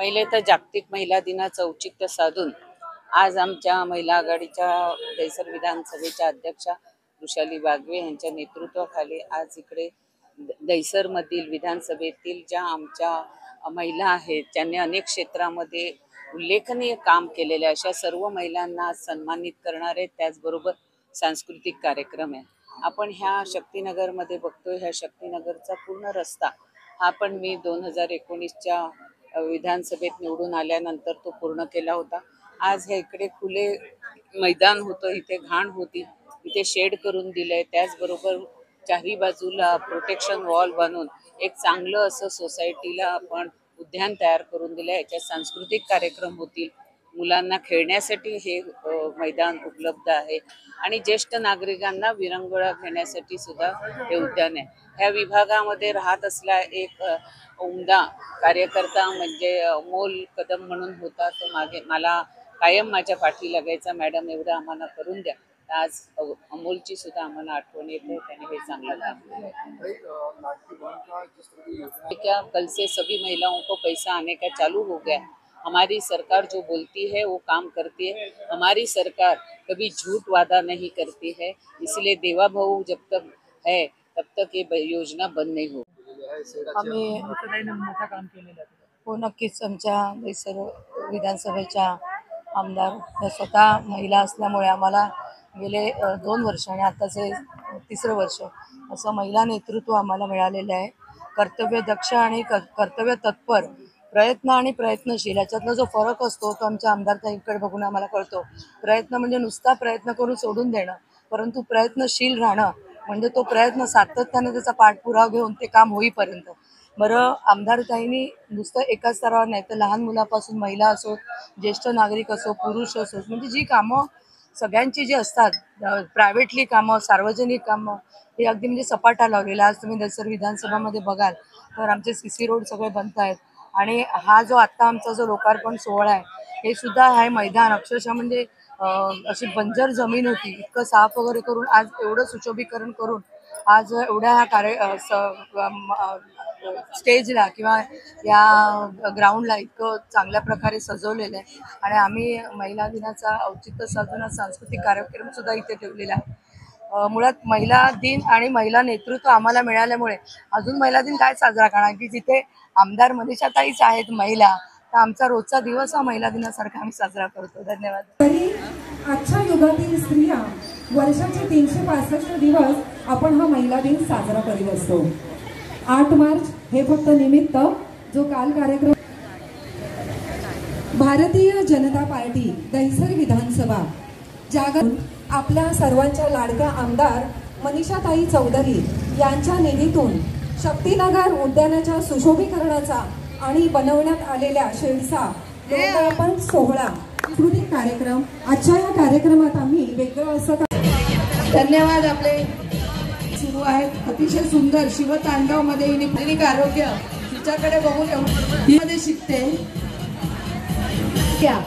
पहिले तर जागतिक महिला दिनाचं औचित्य साधून आज आमच्या महिला आघाडीच्या दहिसर विधानसभेच्या अध्यक्षा वृषाली बागवे यांच्या नेतृत्वाखाली आज इकडे दहिसरमधील विधानसभेतील ज्या आमच्या महिला आहेत ज्यांनी अनेक क्षेत्रामध्ये उल्लेखनीय काम केलेले अशा सर्व महिलांना सन्मानित करणार आहेत। त्याचबरोबर सांस्कृतिक कार्यक्रम आहे। आपण ह्या शक्तीनगरमध्ये बघतोय, ह्या शक्तीनगरचा पूर्ण रस्ता हा पण मी 2019च्या विधानसभेत निवडून आल्यानंतर तो पूर्ण केला होता। आज हे इकडे खुले मैदान होतं, इथे घाण होती, इथे शेड करून दिलंय। त्याचबरोबर चारही बाजूला प्रोटेक्शन वॉल बनवून एक चांगलं असं सोसायटीला आपण उद्यान तयार करून दिलंय। याच्यात सांस्कृतिक कार्यक्रम होतील, मुलांना खेळण्यासाठी हे मैदान उपलब्ध आहे आणि ज्येष्ठ नागरिकांना विरंगुळा घेण्यासाठी सुद्धा हे उद्यान आहे। ह्या विभागामध्ये राहत असला एक उमदा कार्यकर्ता म्हणजे अमोल कदम म्हणून होता, तो मागे मला कायम माझ्या पाठी लागायचा, मॅडम एवढं आम्हाला करून द्या। आज अमोलची सुद्धा आम्हाला आठवण येते, त्याने हे चांगलं काम केलं। क्या कल से सभी महिलाओं को पैसा आने का चालू हो गया। हमारी सरकार जो बोलती है वो काम करती है। हमारी सरकार कभी झूठ वादा नहीं करती है, इसलिए देवा भाऊ जब तक है तब तक ये योजना बंद नहीं होगी। आम्ही मोठं काम केलेलं आहे। हो, नक्कीच आमच्या दहिसर विधानसभेच्या आमदार स्वतः महिला असल्यामुळे आम्हाला गेले 2 वर्ष आणि आताचे 3रं वर्ष असं महिला नेतृत्व आम्हाला मिळालेलं आहे। कर्तव्यदक्ष आणि कर्तव्य तत्पर, प्रयत्न आणि प्रयत्नशील याच्यातला जो फरक असतो तो आमच्या आमदारताईंकडे बघून आम्हाला कळतो। प्रयत्न म्हणजे नुसता प्रयत्न करून सोडून देणं, परंतु प्रयत्नशील राहणं म्हणजे तो प्रयत्न सातत्याने त्याचा पाठपुरावा घेऊन ते काम होईपर्यंत। बरं, आमदारताईंनी नुसतं एका स्तरावर नाही तर लहान मुलापासून महिला असो, ज्येष्ठ नागरिक असो, पुरुष असो, म्हणजे जी कामं सगळ्यांची जी असतात, प्रायव्हेटली कामं, सार्वजनिक कामं, हे अगदी म्हणजे सपाटा लावलेला। आज तुम्ही दहिसर विधानसभामध्ये बघाल तर आमचे CC रोड सगळे बनत आहेत आणि हा जो आत्ता आमचा जो लोकार्पण सोहळा आहे हे सुद्धा आहे मैदान अक्षरशः म्हणजे अशी बंजर जमीन होती, इतकं साफ वगैरे करून आज एवढं सुशोभीकरण करून आज एवढ्या ह्या स्टेजला किंवा या ग्राउंडला इतकं चांगल्या प्रकारे सजवलेलं आहे आणि आम्ही महिला दिनाचा औचित्य साधून सांस्कृतिक कार्यक्रम सुद्धा इथे ठेवलेला आहे। मुळात महिला दिन आणि महिला नेतृत्व आम्हाला मिळाल्यामुळे अजून महिला दिन काय साजरा करणार की जिथे आमदार मनीषाताईच आहेत महिला, तर आमचा रोजचा दिवस हा महिला दिनासारखा आम्ही साजरा करतो। धन्यवाद। आजच्या युगातील स्त्रिया वर्षाचे 365 दिवस आपण हा महिला दिन साजरा करीत असतो। 8 मार्च हे फक्त निमित्त जो काल कार्यक्रम भारतीय जनता पार्टी दहिसर विधानसभा आपल्या सर्वांच्या लाडका आमदार मनीषाताई चौधरी यांच्या निधीतून शक्तीनगर उद्यानाच्या सुशोभीकरणाचा आणि बनवण्यात आलेल्या शेडचा लोकार्पण सोहळा सांस्कृतिक कार्यक्रम। आजच्या या कार्यक्रमात आम्ही वेगळं असं धन्यवाद। आपले सुरू आहेत अतिशय सुंदर शिवतांडव मध्ये क्लिनिक आरोग्य तिच्याकडे बघून मध्ये शिकते क्या